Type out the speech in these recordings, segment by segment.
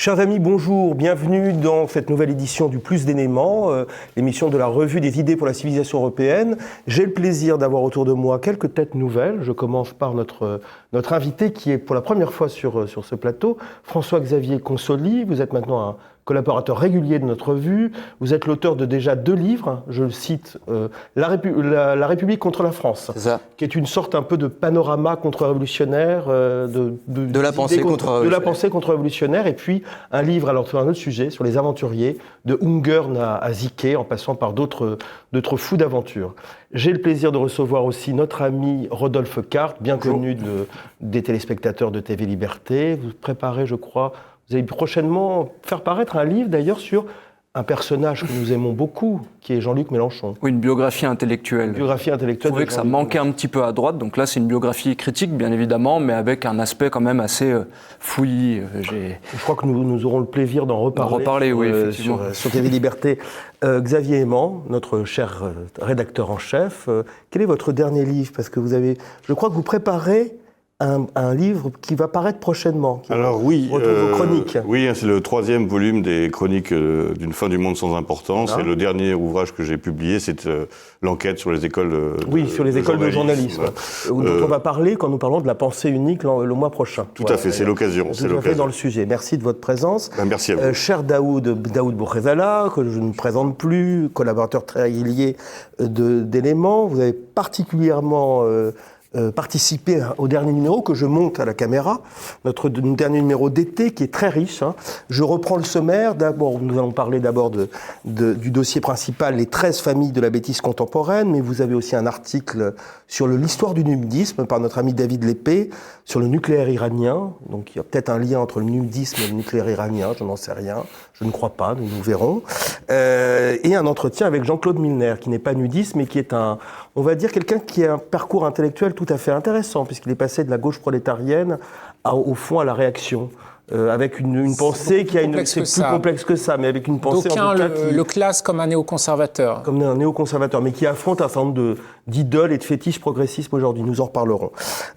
Chers amis, bonjour, bienvenue dans cette nouvelle édition du Plus d'éléments, l'émission de la revue des idées pour la civilisation européenne. J'ai le plaisir d'avoir autour de moi quelques têtes nouvelles. Je commence par notre invité qui est pour la première fois sur ce plateau, François-Xavier Consoli. Vous êtes maintenant un collaborateur régulier de notre revue. Vous êtes l'auteur de déjà 2 livres, je le cite, la République contre la France, qui est une sorte un peu de panorama contre-révolutionnaire, de la pensée contre-révolutionnaire, et puis un livre alors sur un autre sujet, sur les aventuriers, de Ungern à Ziquet, en passant par d'autres fous d'aventure. J'ai le plaisir de recevoir aussi notre ami Rodolphe Carte, bien connu des téléspectateurs de TV Liberté. Vous préparez, je crois, vous allez prochainement faire paraître un livre d'ailleurs sur un personnage que nous aimons beaucoup, qui est Jean-Luc Mélenchon. Oui, une biographie intellectuelle. Une biographie intellectuelle. Je trouvais que ça manquait un petit peu à droite, donc là c'est une biographie critique bien évidemment, mais avec un aspect quand même assez fouillis. Je crois que nous aurons le plaisir d'en reparler, oui, effectivement. Sur TV Liberté. Xavier Aimant, notre cher rédacteur en chef, quel est votre dernier livre? Parce que je crois que vous préparez un livre qui va paraître prochainement. Alors oui, vos chroniques. Oui, c'est le 3e volume des chroniques d'une fin du monde sans importance. Et le dernier ouvrage que j'ai publié, c'est l'enquête sur les écoles de journalisme. Dont on va parler quand nous parlons de la pensée unique le mois prochain. Tout à fait, c'est l'occasion. Tout à fait dans le sujet. Merci de votre présence. Merci à vous. Cher Daoud Bourrezala, que je ne présente plus, collaborateur très régulier d'éléments, vous avez particulièrement participer au dernier numéro que je monte à la caméra, notre dernier numéro d'été qui est très riche. Je reprends le sommaire. D'abord, nous allons parler du dossier principal, les 13 familles de la bêtise contemporaine, mais vous avez aussi un article sur l'histoire du nudisme par notre ami David Lépée, sur le nucléaire iranien. Donc il y a peut-être un lien entre le nudisme et le nucléaire iranien, je n'en sais rien, je ne crois pas, nous verrons. Et un entretien avec Jean-Claude Milner, qui n'est pas nudiste, mais qui est on va dire quelqu'un qui a un parcours intellectuel tout à fait intéressant, puisqu'il est passé de la gauche prolétarienne au fond à la réaction. Avec une pensée qui c'est plus complexe que ça, mais avec une pensée d'aucuns le classe comme un néoconservateur. Comme un néoconservateur, mais qui affronte un certain nombre d'idoles et de fétiches progressistes aujourd'hui. Nous en reparlerons.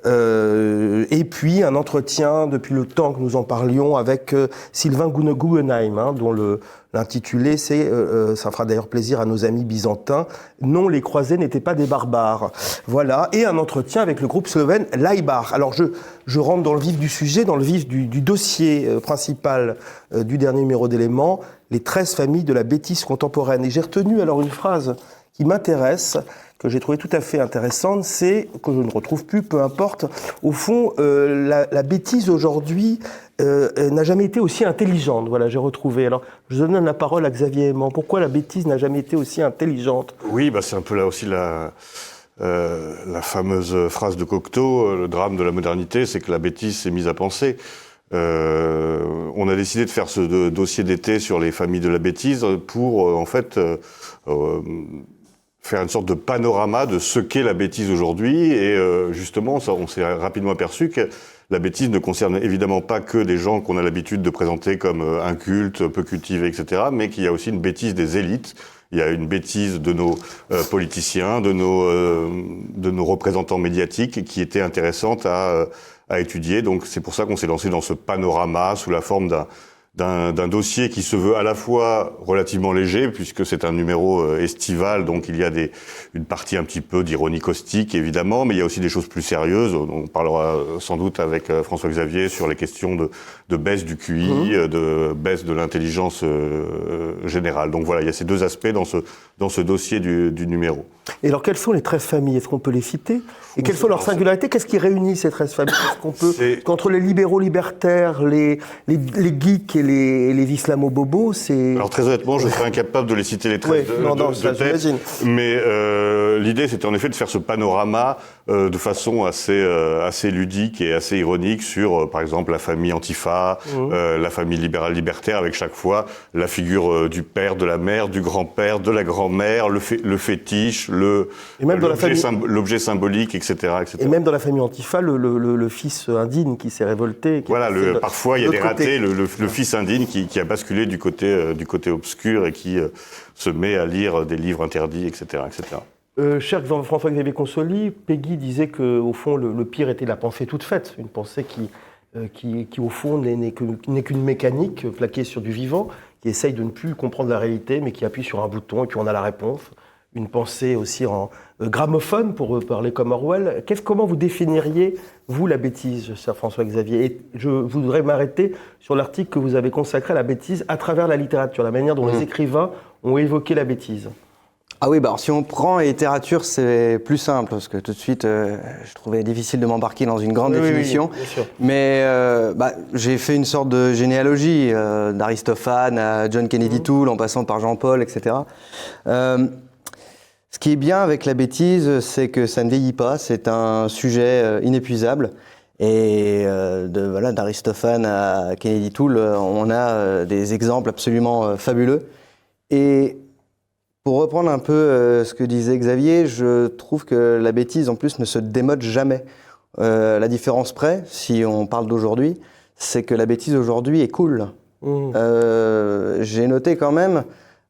Et puis un entretien, depuis le temps que nous en parlions, avec Sylvain Guggenheim, dont l'intitulé, ça fera d'ailleurs plaisir à nos amis byzantins, « Non, les croisés n'étaient pas des barbares ». Voilà, et un entretien avec le groupe slovène Laibar. Alors je rentre dans le vif du sujet, dans le vif du dossier principal du dernier numéro d'éléments, les 13 familles de la bêtise contemporaine. Et j'ai retenu alors une phrase qui m'intéresse, que j'ai trouvé tout à fait intéressante, c'est, que je ne retrouve plus, peu importe, au fond, la bêtise aujourd'hui n'a jamais été aussi intelligente. Voilà, j'ai retrouvé. Alors, je donne la parole à Xavier Aimant. Pourquoi la bêtise n'a jamais été aussi intelligente? Oui, c'est un peu là aussi la fameuse phrase de Cocteau, le drame de la modernité, c'est que la bêtise s'est mise à penser. On a décidé de faire ce dossier d'été sur les familles de la bêtise pour, en fait, faire une sorte de panorama de ce qu'est la bêtise aujourd'hui. Et justement, on s'est rapidement aperçu que la bêtise ne concerne évidemment pas que des gens qu'on a l'habitude de présenter comme incultes, peu cultivés, etc., mais qu'il y a aussi une bêtise des élites. Il y a une bêtise de nos politiciens, de nos représentants médiatiques qui était intéressante à étudier. Donc c'est pour ça qu'on s'est lancé dans ce panorama sous la forme d'un dossier qui se veut à la fois relativement léger, puisque c'est un numéro estival, donc il y a une partie un petit peu d'ironie caustique, évidemment, mais il y a aussi des choses plus sérieuses. On parlera sans doute avec François-Xavier sur les questions de baisse du QI, de baisse de l'intelligence générale. Donc voilà, il y a ces 2 aspects dans ce dossier du numéro. Et alors, quelles sont les 13 familles? Est-ce qu'on peut les citer? Et quelles sont leurs singularités? Qu'est-ce qui réunit ces 13 familles? Est-ce qu'on peut, qu'entre les libéraux libertaires, les geeks et les islamo-bobos, c'est... Alors très honnêtement, je serais incapable de les citer les 13 de tête. Mais l'idée, c'était en effet de faire ce panorama de façon assez ludique et assez ironique sur, par exemple, la famille Antifa, la famille libérale libertaire, avec chaque fois la figure du père, de la mère, du grand-père, de la grand-mère, le fétiche, l'objet symbolique, etc., etc. Et même dans la famille Antifa, le fils indigne qui s'est révolté. Parfois il y a des ratés, le fils indigne qui a basculé du côté obscur et qui se met à lire des livres interdits, etc., etc. Cher François-Xavier Consoli, Peggy disait qu'au fond, le pire était la pensée toute faite, une pensée qui qui au fond n'est qu'une mécanique plaquée sur du vivant, qui essaye de ne plus comprendre la réalité, mais qui appuie sur un bouton et puis on a la réponse. Une pensée aussi en gramophone, pour parler comme Orwell. Comment vous définiriez, vous, la bêtise, cher François-Xavier? Et je voudrais m'arrêter sur l'article que vous avez consacré à la bêtise à travers la littérature, la manière dont les écrivains ont évoqué la bêtise. Ah oui, alors si on prend la littérature, c'est plus simple, parce que tout de suite, je trouvais difficile de m'embarquer dans une grande définition. Oui, bien sûr. Mais j'ai fait une sorte de généalogie, d'Aristophane à John Kennedy Toole, en passant par Jean-Paul, etc. Ce qui est bien avec la bêtise, c'est que ça ne vieillit pas, c'est un sujet inépuisable. Et d'Aristophane à Kennedy Toole, on a des exemples absolument fabuleux. Et pour reprendre un peu ce que disait Xavier, je trouve que la bêtise, en plus, ne se démode jamais. La différence près, si on parle d'aujourd'hui, c'est que la bêtise aujourd'hui est cool. J'ai noté quand même,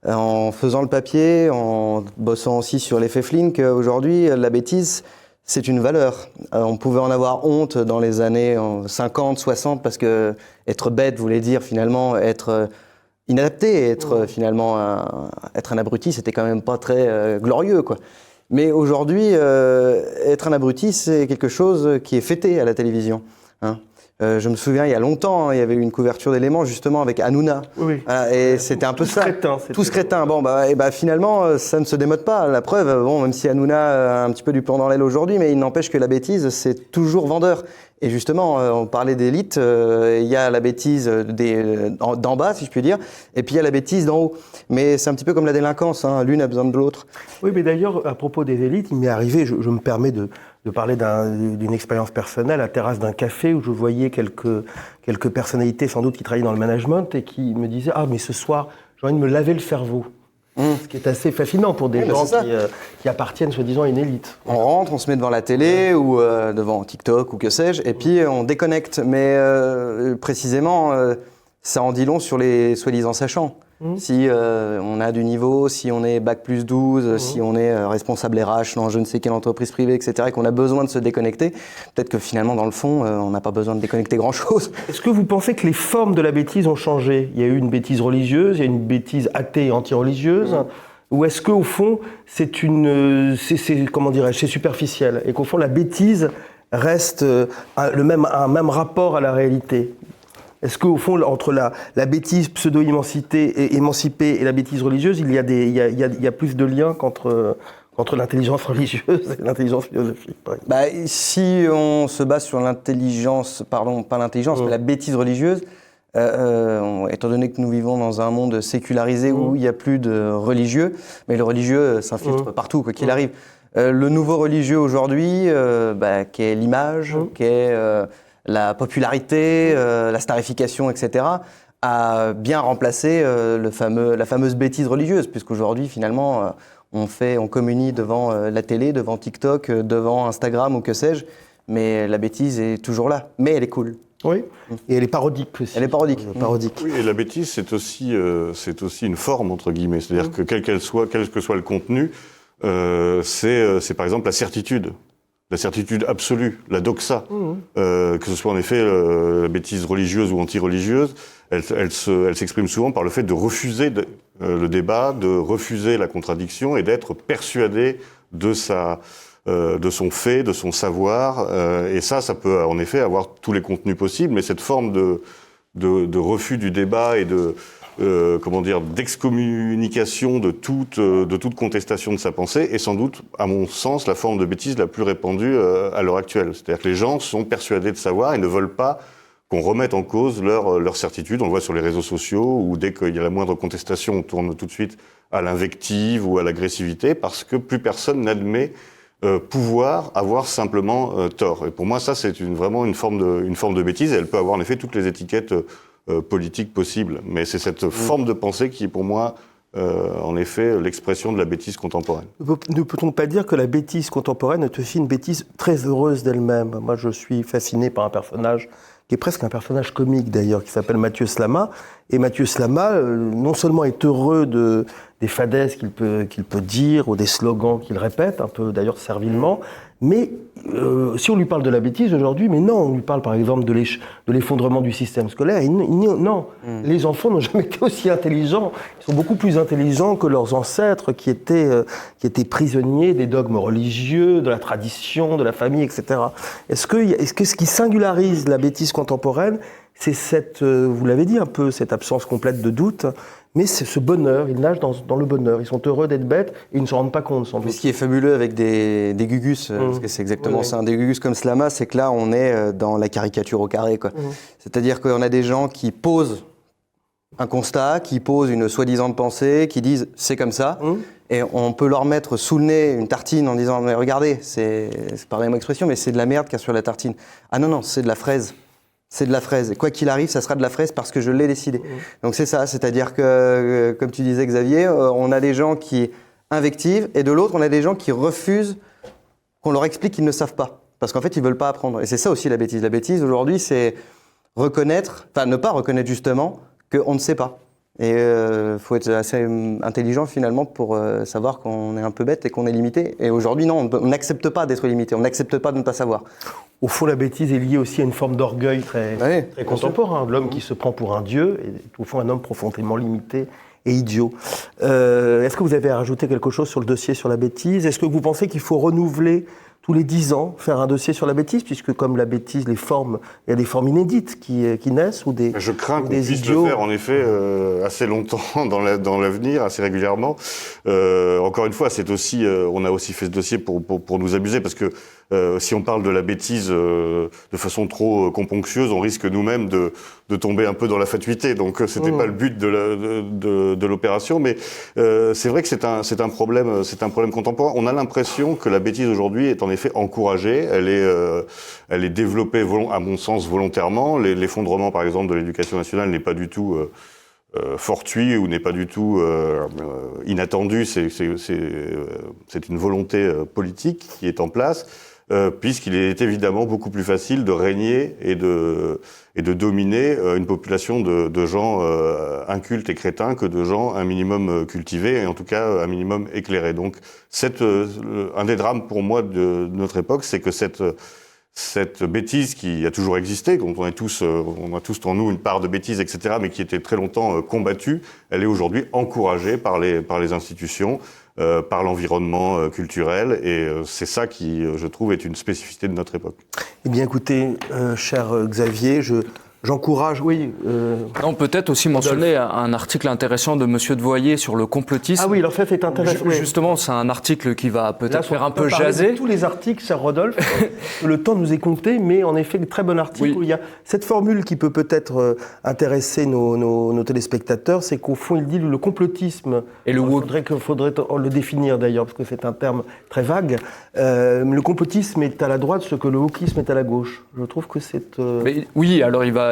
en faisant le papier, en bossant aussi sur l'effet Flynn, qu'aujourd'hui, la bêtise, c'est une valeur. On pouvait en avoir honte dans les années 50, 60, parce que être bête voulait dire finalement être inadapté, être finalement être un abruti, c'était quand même pas très glorieux, quoi. Mais aujourd'hui, être un abruti, c'est quelque chose qui est fêté à la télévision, hein. Je me souviens, il y a longtemps, il y avait eu une couverture d'Éléments justement avec Hanouna. Oui. Et c'était un peu ça. Tous crétins. Bon, finalement, ça ne se démode pas. La preuve, même si Hanouna a un petit peu du plomb dans l'aile aujourd'hui, mais il n'empêche que la bêtise, c'est toujours vendeur. Et justement, on parlait d'élite, il y a la bêtise d'en bas, si je puis dire, et puis il y a la bêtise d'en haut. Mais c'est un petit peu comme la délinquance, hein, l'une a besoin de l'autre. Oui, mais d'ailleurs, à propos des élites, il m'est arrivé, je me permets de parler d'une expérience personnelle, à la terrasse d'un café, où je voyais quelques personnalités, sans doute, qui travaillaient dans le management, et qui me disaient « Ah, mais ce soir, j'ai envie de me laver le cerveau ». Ce qui est assez fascinant pour des gens qui appartiennent, soi-disant, à une élite. On rentre, on se met devant la télé ou devant TikTok ou que sais-je, et puis on déconnecte. Mais précisément, ça en dit long sur les soi-disant sachants. Si on a du niveau, si on est bac plus 12, si on est responsable RH dans je ne sais quelle entreprise privée, etc., et qu'on a besoin de se déconnecter, peut-être que finalement, dans le fond, on n'a pas besoin de déconnecter grand-chose. Est-ce que vous pensez que les formes de la bêtise ont changé? Il y a eu une bêtise religieuse, il y a une bêtise athée et anti-religieuse. Ou est-ce qu'au fond, c'est superficiel, et qu'au fond, la bêtise reste un même rapport à la réalité? Est-ce qu'au fond, entre la bêtise pseudo-émancipée et la bêtise religieuse, il y a plus de liens qu'entre l'intelligence religieuse et l'intelligence philosophique, par exemple? Si on se base sur l'intelligence, pas l'intelligence, mais la bêtise religieuse, étant donné que nous vivons dans un monde sécularisé où il n'y a plus de religieux, mais le religieux s'infiltre partout, quoi qu'il arrive. Le nouveau religieux aujourd'hui, qui est l'image, qui est la popularité, la starification, etc., a bien remplacé la fameuse bêtise religieuse, puisqu'aujourd'hui, finalement, on communie devant la télé, devant TikTok, devant Instagram ou que sais-je, mais la bêtise est toujours là, mais elle est cool. Oui, et elle est parodique aussi. Elle est parodique. Oui, et la bêtise, c'est aussi une forme, entre guillemets. C'est-à-dire que quel que soit le contenu, c'est par exemple la certitude absolue, la doxa. Que ce soit en effet la bêtise religieuse ou anti-religieuse, elle s'exprime souvent par le fait de refuser le débat, de refuser la contradiction et d'être persuadé de son fait, de son savoir. Et ça peut en effet avoir tous les contenus possibles, mais cette forme de refus du débat et d'excommunication de toute contestation de sa pensée est sans doute, à mon sens, la forme de bêtise la plus répandue à l'heure actuelle. C'est-à-dire que les gens sont persuadés de savoir et ne veulent pas qu'on remette en cause leur certitude. On le voit sur les réseaux sociaux, où dès qu'il y a la moindre contestation, on tourne tout de suite à l'invective ou à l'agressivité, parce que plus personne n'admet pouvoir avoir simplement tort. Et pour moi, ça, c'est vraiment une forme de bêtise, et elle peut avoir en effet toutes les étiquettes politiques possibles. Mais c'est cette forme de pensée qui est pour moi, en effet, l'expression de la bêtise contemporaine. Ne peut-on pas dire que la bêtise contemporaine est aussi une bêtise très heureuse d'elle-même? Moi, je suis fasciné par un personnage qui est presque un personnage comique d'ailleurs, qui s'appelle Mathieu Slama. Et Mathieu Slama, non seulement est heureux des fadaises qu'il peut dire, ou des slogans qu'il répète, un peu d'ailleurs servilement, mais si on lui parle de la bêtise aujourd'hui, mais non, on lui parle par exemple de l'effondrement du système scolaire. Non, les enfants n'ont jamais été aussi intelligents. Ils sont beaucoup plus intelligents que leurs ancêtres qui étaient prisonniers des dogmes religieux, de la tradition, de la famille, etc. Est-ce que ce qui singularise la bêtise contemporaine, c'est cette, vous l'avez dit un peu, cette absence complète de doute, mais c'est ce bonheur, ils nagent dans le bonheur, ils sont heureux d'être bêtes et ils ne se rendent pas compte sans doute. Mais ce qui est fabuleux avec des gugus, parce que c'est exactement ça, des gugus comme Slama, c'est que là on est dans la caricature au carré, quoi. C'est-à-dire qu'on a des gens qui posent un constat, qui posent une soi-disant pensée, qui disent c'est comme ça, et on peut leur mettre sous le nez une tartine en disant mais regardez, c'est pardonnez-moi l'expression, mais c'est de la merde qu'il y a sur la tartine. Ah non, c'est de la fraise. C'est de la fraise. Et quoi qu'il arrive, ça sera de la fraise parce que je l'ai décidé. Donc c'est ça, c'est-à-dire que, comme tu disais Xavier, on a des gens qui invectivent et de l'autre, on a des gens qui refusent qu'on leur explique qu'ils ne savent pas. Parce qu'en fait, ils ne veulent pas apprendre. Et c'est ça aussi la bêtise. La bêtise, aujourd'hui, c'est ne pas reconnaître justement qu'on ne sait pas. Et faut être assez intelligent finalement pour savoir qu'on est un peu bête et qu'on est limité. Et aujourd'hui, non, on n'accepte pas d'être limité, on n'accepte pas de ne pas savoir. Au fond, la bêtise est liée aussi à une forme d'orgueil très contemporain, de l'homme qui se prend pour un dieu, et au fond un homme profondément limité et idiot. Est-ce que vous avez à rajouter quelque chose sur le dossier sur la bêtise ? Est-ce que vous pensez qu'il faut renouveler tous les 10 ans, faire un dossier sur la bêtise, puisque comme la bêtise, il y a des formes inédites qui naissent ou des Je crains qu'on puisse idiots. le faire, en effet, assez longtemps dans l'avenir, assez régulièrement. Encore une fois, on a aussi fait ce dossier pour nous amuser, parce que si on parle de la bêtise de façon trop componctueuse, on risque nous-mêmes de tomber un peu dans la fatuité. Donc c'était pas le but de l'opération, mais c'est vrai que c'est un problème contemporain. On a l'impression que la bêtise aujourd'hui est en effet encouragée. Elle est développée, à mon sens, volontairement. L'effondrement, par exemple, de l'éducation nationale n'est pas du tout fortuit ou n'est pas du tout inattendu. C'est une volonté politique qui est en place. Puisqu'il est évidemment beaucoup plus facile de régner et de dominer une population de gens incultes et crétins que de gens un minimum cultivés et en tout cas un minimum éclairés. Donc un des drames pour moi de notre époque, c'est que cette bêtise qui a toujours existé, dont on a tous en nous une part de bêtise, etc., mais qui était très longtemps combattue, elle est aujourd'hui encouragée par les institutions, par l'environnement culturel, et c'est ça qui, je trouve, est une spécificité de notre époque. Eh bien, écoutez, cher Xavier, j'encourage, oui. Non, peut-être aussi mentionner un article intéressant de Monsieur Devoyer sur le complotisme. Ah oui, alors ça c'est intéressant. Justement, c'est un article qui va peut-être faire un peu jaser. jaser. Tous les articles, cher Rodolphe, le temps nous est compté, mais en effet, très bon article. Oui. Où il y a cette formule qui peut peut-être intéresser nos téléspectateurs, c'est qu'au fond, il dit le complotisme. Et le il faudrait le définir d'ailleurs, parce que c'est un terme très vague. Le complotisme est à la droite ce que le wokisme est à la gauche. Je trouve que c'est... Oui, alors il va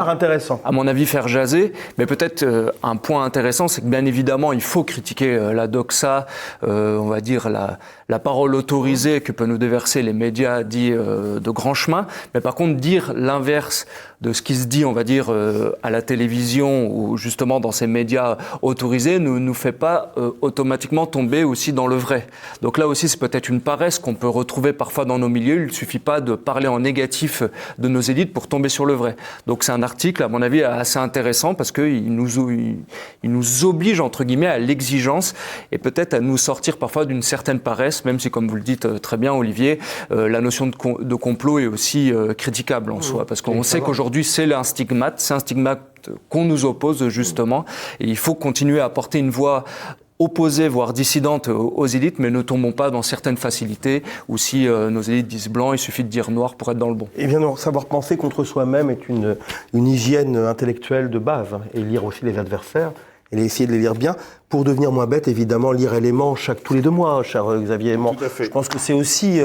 intéressant. À mon avis, faire jaser. Mais peut-être un point intéressant, c'est que bien évidemment, il faut critiquer la doxa, on va dire la parole autorisée que peuvent nous déverser les médias dits de grand chemin. Mais par contre, dire l'inverse de ce qui se dit, on va dire, à la télévision ou justement dans ces médias autorisés ne nous fait pas automatiquement tomber aussi dans le vrai. Donc là aussi, c'est peut-être une paresse qu'on peut retrouver parfois dans nos milieux. Il ne suffit pas de parler en négatif de nos élites pour tomber sur le vrai. Donc c'est un article, à mon avis, assez intéressant parce qu'il nous oblige, entre guillemets, à l'exigence et peut-être à nous sortir parfois d'une certaine paresse, même si, comme vous le dites très bien, Olivier, la notion de complot est aussi critiquable en soi. Parce qu'on sait qu'aujourd'hui, c'est un stigmate qu'on nous oppose, justement. Et il faut continuer à porter une voix opposée, voire dissidente aux élites, mais ne tombons pas dans certaines facilités où si nos élites disent blanc, il suffit de dire noir pour être dans le bon. Eh bien non, savoir penser contre soi-même est une hygiène intellectuelle de base, et lire aussi les adversaires, et essayer de les lire bien. Pour devenir moins bête, évidemment, lire Éléments tous les 2 mois, cher Xavier Aimant. Tout à fait. Je pense que c'est aussi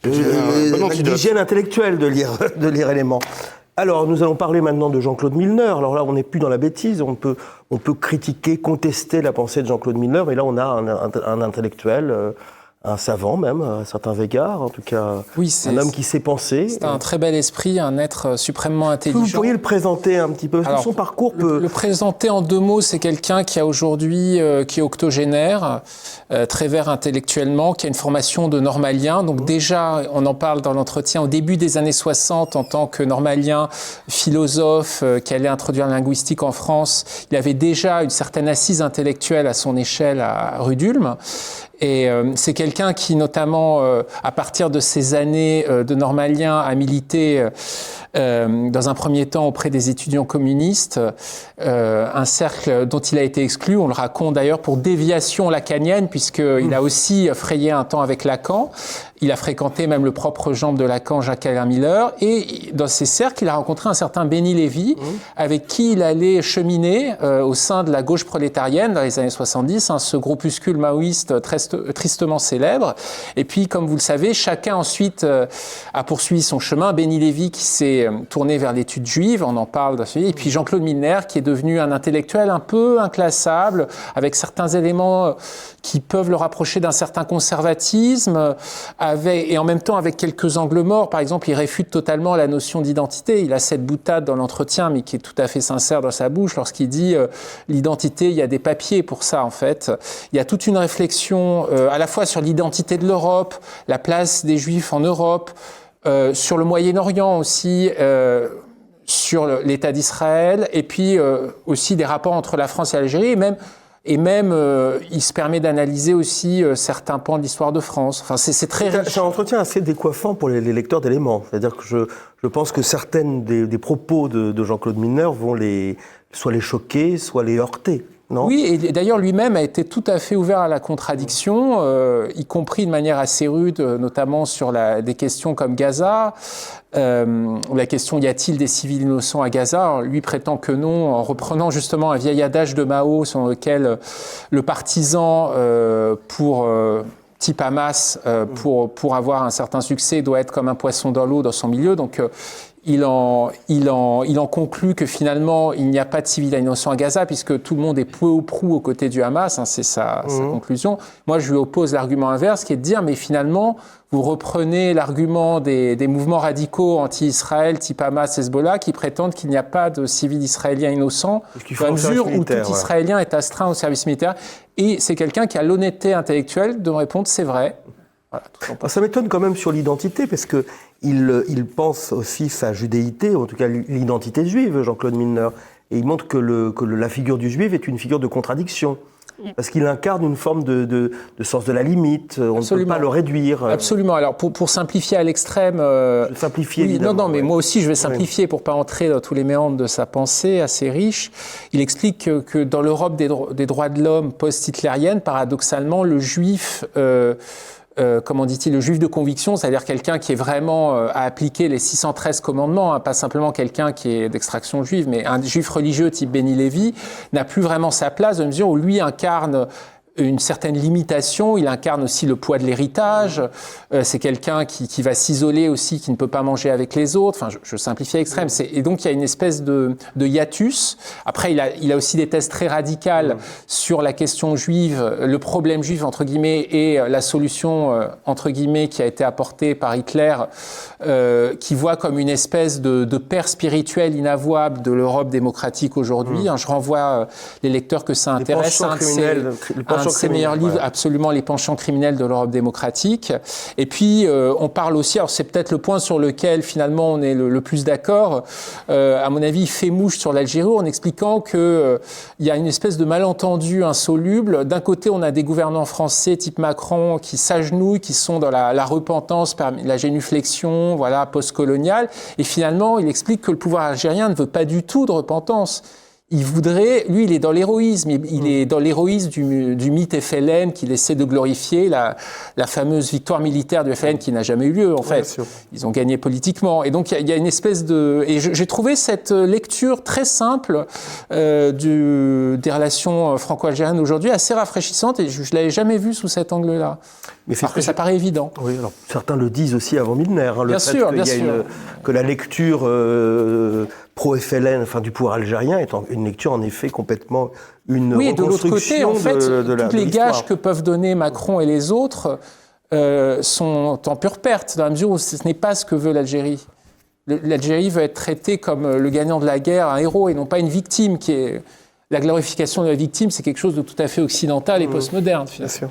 l'hygiène intellectuelle de lire Éléments. Alors, nous allons parler maintenant de Jean-Claude Milner. Alors là, on n'est plus dans la bêtise, on peut critiquer, contester la pensée de Jean-Claude Milner, mais là, on a un intellectuel, un savant même, à certains égards, en tout cas Oui, un homme qui sait penser. C'est un très bel esprit, un être suprêmement intelligent. Vous pourriez le présenter un petit peu, parce que son parcours peut... Le présenter en 2 mots, c'est quelqu'un qui a aujourd'hui, qui est octogénaire, très vert intellectuellement, qui a une formation de normalien. Donc déjà, on en parle dans l'entretien, au début des années 60, en tant que normalien, philosophe, qui allait introduire la linguistique en France, il avait déjà une certaine assise intellectuelle à son échelle à Rudulm. Et c'est quelqu'un qui, notamment, à partir de ces années de normalien, a milité dans un premier temps auprès des étudiants communistes, un cercle dont il a été exclu, on le raconte d'ailleurs pour déviation lacanienne, puisqu'il a aussi frayé un temps avec Lacan. Il a fréquenté même le propre gendre de Lacan, Jacques-Alain Miller, et dans ces cercles, il a rencontré un certain Béni Lévy, avec qui il allait cheminer au sein de la gauche prolétarienne dans les années 70, ce groupuscule maoïste tristement célèbre. Et puis, comme vous le savez, chacun ensuite a poursuivi son chemin. Béni Lévy qui s'est tourné vers l'étude juive, on en parle, et puis Jean-Claude Milner qui est devenu un intellectuel un peu inclassable, avec certains éléments qui peuvent le rapprocher d'un certain conservatisme, et en même temps avec quelques angles morts. Par exemple, il réfute totalement la notion d'identité. Il a cette boutade dans l'entretien, mais qui est tout à fait sincère dans sa bouche, lorsqu'il dit l'identité, il y a des papiers pour ça, en fait. Il y a toute une réflexion à la fois sur l'identité de l'Europe, la place des Juifs en Europe, sur le Moyen-Orient aussi, sur l'État d'Israël, et puis aussi des rapports entre la France et l'Algérie, et même il se permet d'analyser aussi certains pans de l'histoire de France. Enfin, c'est très riche. C'est un entretien assez décoiffant pour les lecteurs d'Éléments. C'est-à-dire que je pense que certaines des propos de Jean-Claude Milner vont soit les choquer, soit les heurter. Non ? Oui, et d'ailleurs lui-même a été tout à fait ouvert à la contradiction, y compris de manière assez rude, notamment sur des questions comme Gaza. La question, y a-t-il des civils innocents à Gaza ? Alors, lui prétend que non, en reprenant justement un vieil adage de Mao selon lequel le partisan type Hamas, pour avoir un certain succès, doit être comme un poisson dans l'eau dans son milieu. Donc il en conclut que finalement, il n'y a pas de civils innocents à Gaza, puisque tout le monde est peu ou prou aux côtés du Hamas, c'est sa conclusion. Moi, je lui oppose l'argument inverse, qui est de dire, mais finalement, vous reprenez l'argument des mouvements radicaux anti-Israël, type Hamas, Hezbollah, qui prétendent qu'il n'y a pas de civils israéliens innocents, dans la mesure où tout Israélien est astreint au service militaire. Et c'est quelqu'un qui a l'honnêteté intellectuelle de répondre, c'est vrai. Voilà, ça m'étonne quand même sur l'identité, parce que il pense aussi sa judéité, en tout cas l'identité juive, Jean-Claude Milner, et il montre que la figure du juif est une figure de contradiction. Parce qu'il incarne une forme de sens de la limite, on ne peut pas le réduire. Absolument. Alors pour simplifier à l'extrême... simplifier, oui, évidemment. mais moi aussi je vais simplifier pour pas entrer dans tous les méandres de sa pensée assez riche. Il explique que dans l'Europe des droits de l'homme post-hitlérienne, paradoxalement, le juif... comment dit-il, le juif de conviction, c'est-à-dire quelqu'un qui est vraiment à appliquer les 613 commandements, pas simplement quelqu'un qui est d'extraction juive, mais un juif religieux type Béni Lévy, n'a plus vraiment sa place dans la mesure où lui incarne une certaine limitation, il incarne aussi le poids de l'héritage, c'est quelqu'un qui va s'isoler aussi, qui ne peut pas manger avec les autres, enfin je simplifie à l'extrême, et donc il y a une espèce de hiatus. Après il a aussi des thèses très radicales sur la question juive, le problème juif entre guillemets, et la solution entre guillemets qui a été apportée par Hitler, qui voit comme une espèce de père spirituel inavouable de l'Europe démocratique aujourd'hui. Je renvoie les lecteurs que ça intéresse, un de ses meilleurs livres, absolument, Les penchants criminels de l'Europe démocratique. Et puis, on parle aussi, alors c'est peut-être le point sur lequel finalement on est le plus d'accord, à mon avis, il fait mouche sur l'Algérie en expliquant qu'il y a une espèce de malentendu insoluble. D'un côté, on a des gouvernants français type Macron qui s'agenouillent, qui sont dans la repentance, la génuflexion, voilà, post-coloniale. Et finalement, il explique que le pouvoir algérien ne veut pas du tout de repentance. Il voudrait, lui, il est dans l'héroïsme. Il est dans l'héroïsme du mythe FLN qu'il essaie de glorifier, la fameuse victoire militaire du FLN qui n'a jamais eu lieu, en fait. Ils ont gagné politiquement. Et donc, il y a une espèce de... Et j'ai trouvé cette lecture très simple des relations franco-algériennes aujourd'hui assez rafraîchissante et je ne l'avais jamais vue sous cet angle-là. Mais parce que ça paraît évident. Oui, alors certains le disent aussi avant Milner. Bien sûr. Que la lecture pro-FLN, enfin du pouvoir algérien, est une lecture en effet complètement une reconstruction. Oui, et de l'autre côté, en fait, tous les gages que peuvent donner Macron et les autres sont en pure perte, dans la mesure où ce n'est pas ce que veut l'Algérie. L'Algérie veut être traitée comme le gagnant de la guerre, un héros, et non pas une victime qui est... La glorification de la victime, c'est quelque chose de tout à fait occidental et postmoderne, finalement. Bien sûr.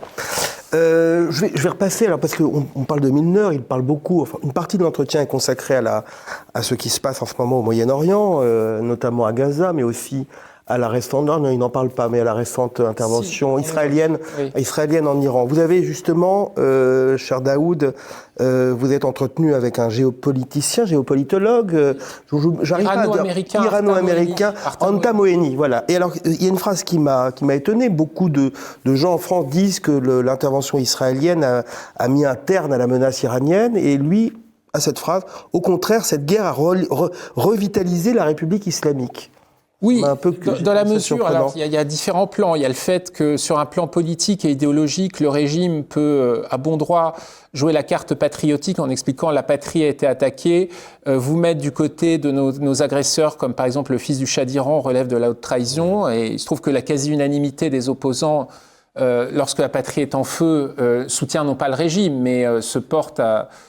Je vais repasser, alors, parce qu'on parle de Milner, il parle beaucoup, enfin, une partie de l'entretien est consacrée à ce qui se passe en ce moment au Moyen-Orient, notamment à Gaza, mais aussi à la récente, non, il n'en parle pas, mais à la récente intervention israélienne en Iran. Vous avez justement, cher Daoud, vous êtes entretenu avec un géopolitologue, irano-américain, Anta Moeni, voilà. Et alors, il y a une phrase qui m'a étonné. Beaucoup de gens en France disent que l'intervention israélienne a mis un terme à la menace iranienne, et lui, à cette phrase, au contraire, cette guerre a revitalisé la République islamique. Oui, dans la mesure, alors il y a différents plans. Il y a le fait que sur un plan politique et idéologique, le régime peut, à bon droit, jouer la carte patriotique en expliquant la patrie a été attaquée, vous mettre du côté de nos agresseurs, comme par exemple le fils du Shah d'Iran relève de la haute trahison. Et il se trouve que la quasi-unanimité des opposants, lorsque la patrie est en feu, soutient non pas le régime, mais se porte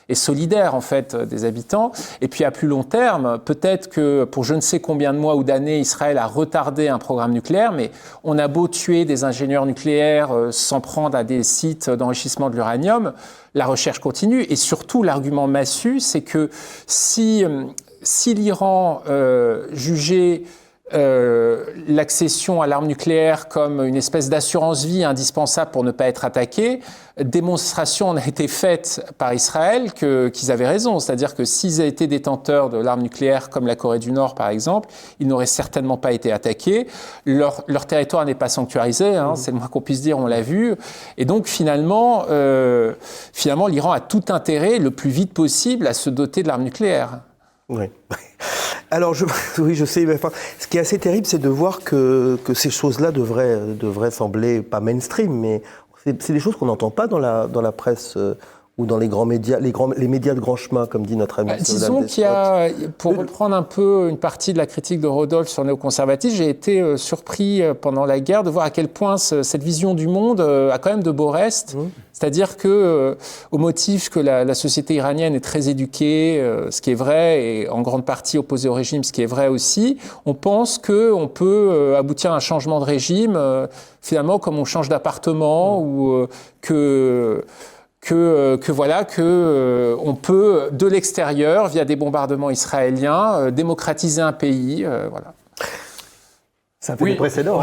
est solidaire en fait des habitants. Et puis à plus long terme, peut-être que pour je ne sais combien de mois ou d'années, Israël a retardé un programme nucléaire, mais on a beau tuer des ingénieurs nucléaires, s'en prendre à des sites d'enrichissement de l'uranium, la recherche continue. Et surtout, l'argument massu, c'est que si l'Iran jugeait l'accession à l'arme nucléaire comme une espèce d'assurance vie indispensable pour ne pas être attaqué, démonstration en a été faite par Israël qu'ils avaient raison. C'est-à-dire que s'ils avaient été détenteurs de l'arme nucléaire comme la Corée du Nord par exemple, ils n'auraient certainement pas été attaqués. Leur territoire n'est pas sanctuarisé, c'est le moins qu'on puisse dire, on l'a vu. Et donc finalement l'Iran a tout intérêt le plus vite possible à se doter de l'arme nucléaire. Oui. Alors, oui, je sais. Mais enfin, ce qui est assez terrible, c'est de voir que ces choses-là devraient sembler pas mainstream, mais c'est des choses qu'on n'entend pas dans la presse ou dans les grands médias, les médias de grand chemin, comme dit notre ami. Disons qu'il y a, pour reprendre un peu une partie de la critique de Rodolphe sur le néoconservatisme, j'ai été surpris pendant la guerre de voir à quel point cette vision du monde a quand même de beaux restes. C'est-à-dire que, au motif que la société iranienne est très éduquée, ce qui est vrai, et en grande partie opposée au régime, ce qui est vrai aussi, on pense qu'on peut aboutir à un changement de régime, finalement, comme on change d'appartement, ou on peut, de l'extérieur, via des bombardements israéliens, démocratiser un pays, voilà. Ça fait des précédents,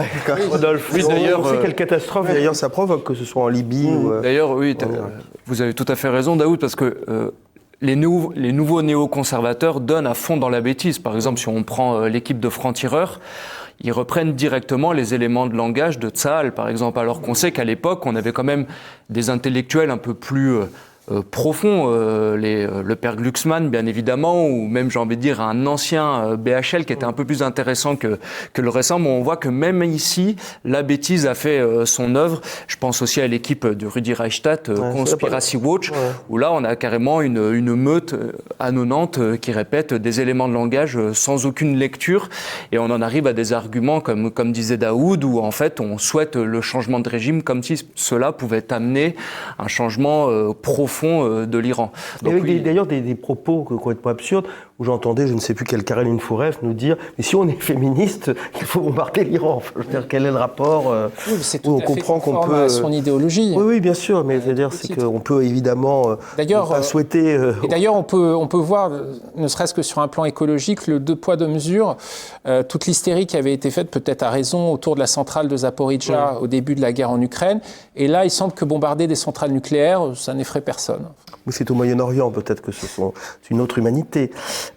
Rodolphe. Oui, d'ailleurs, on sait quelle catastrophe d'ailleurs ça provoque, que ce soit en Libye ou... D'ailleurs, oui, vous avez tout à fait raison, Daoud, parce que les nouveaux néoconservateurs donnent à fond dans la bêtise. Par exemple, si on prend l'équipe de francs-tireurs, ils reprennent directement les éléments de langage de Tsahal, par exemple, alors qu'on sait qu'à l'époque, on avait quand même des intellectuels un peu plus profonds, le père Glucksmann, bien évidemment, ou même, j'ai envie de dire, un ancien BHL qui était un peu plus intéressant que le récent, mais on voit que même ici, la bêtise a fait son œuvre. Je pense aussi à l'équipe de Rudi Reichstadt, Conspiracy Watch, où là, on a carrément une meute annonnante qui répète des éléments de langage sans aucune lecture, et on en arrive à des arguments, comme disait Daoud, où en fait, on souhaite le changement de régime comme si cela pouvait amener un changement profond de l'Iran. Donc, avec d'ailleurs des propos complètement absurdes, où j'entendais, je ne sais plus quelle Caroline Fourref nous dire « Mais si on est féministe, il faut bombarder l'Iran. » Enfin, je veux dire, quel est le rapport où on comprend qu'on peut... à son idéologie. Oui, bien sûr, mais c'est-à-dire qu'on peut évidemment souhaiter... Et d'ailleurs, on peut voir, ne serait-ce que sur un plan écologique, le deux poids, deux mesures, toute l'hystérie qui avait été faite, peut-être à raison, autour de la centrale de Zaporijjia au début de la guerre en Ukraine. Et là, il semble que bombarder des centrales nucléaires, ça n'effraie personne. Oui, c'est au Moyen-Orient, peut-être que c'est une autre humanité.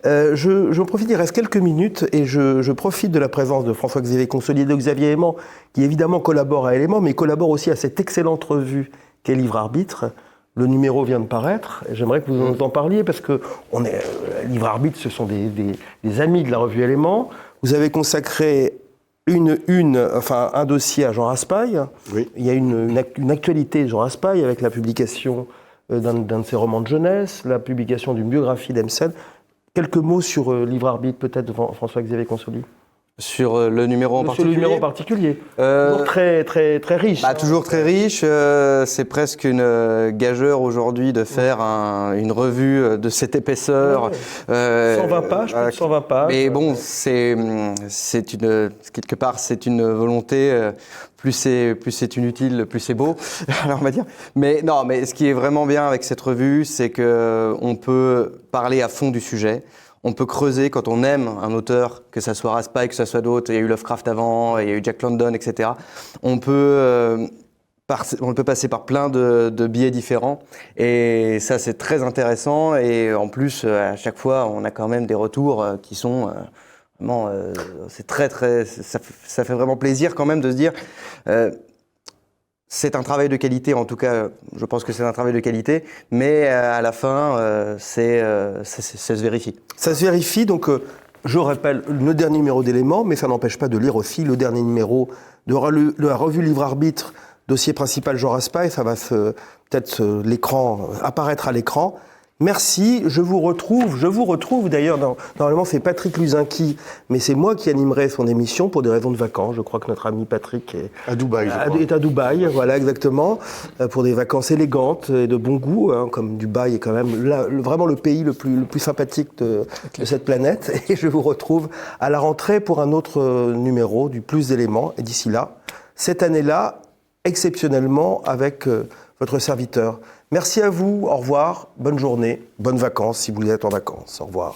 Je profite, il reste quelques minutes, et je profite de la présence de François-Xavier Consolier, de Xavier Aimant, qui évidemment collabore à Éléments, mais collabore aussi à cette excellente revue qu'est Livre Arbitre. Le numéro vient de paraître, et j'aimerais que vous en parliez, parce que Livre Arbitre, ce sont des amis de la revue Éléments. Vous avez consacré un dossier à Jean Raspail. Oui. Il y a une actualité de Jean Raspail avec la publication d'un de ses romans de jeunesse, la publication d'une biographie d'Emsen. Quelques mots sur Livre Arbitre, peut-être, François-Xavier Consolier. Sur le numéro en Sur particulier. le numéro en particulier. Toujours très, très, très riche. Bah, toujours très riche. C'est presque une gageure aujourd'hui de faire une revue de cette épaisseur. 120 pages, plus de 120 pages. Mais bon, quelque part, c'est une volonté. Plus c'est inutile, plus c'est beau. Alors on va dire. Mais non, mais ce qui est vraiment bien avec cette revue, c'est que on peut parler à fond du sujet. On peut creuser quand on aime un auteur, que ça soit Raspail, que ça soit d'autres. Il y a eu Lovecraft avant, il y a eu Jack London, etc. On peut passer par plein de biais différents. Et ça, c'est très intéressant. Et en plus, à chaque fois, on a quand même des retours qui sont vraiment... c'est ça fait vraiment plaisir quand même de se dire... c'est un travail de qualité, en tout cas, je pense que c'est un travail de qualité, mais à la fin, ça se vérifie. Ça se vérifie, donc je rappelle le dernier numéro d'Éléments, mais ça n'empêche pas de lire aussi le dernier numéro de la revue Livre Arbitre, dossier principal Jean Raspail, ça va apparaître à l'écran. Merci, je vous retrouve d'ailleurs, normalement c'est Patrick Luzinski, mais c'est moi qui animerai son émission pour des raisons de vacances. Je crois que notre ami Patrick est À Dubaï, je crois. est à Dubaï, voilà exactement, pour des vacances élégantes et de bon goût, hein, comme Dubaï est quand même vraiment le pays le plus sympathique de cette planète. Et je vous retrouve à la rentrée pour un autre numéro du Plus d'éléments. Et d'ici là, cette année-là, exceptionnellement avec votre serviteur. Merci à vous, au revoir, bonne journée, bonnes vacances si vous êtes en vacances, au revoir.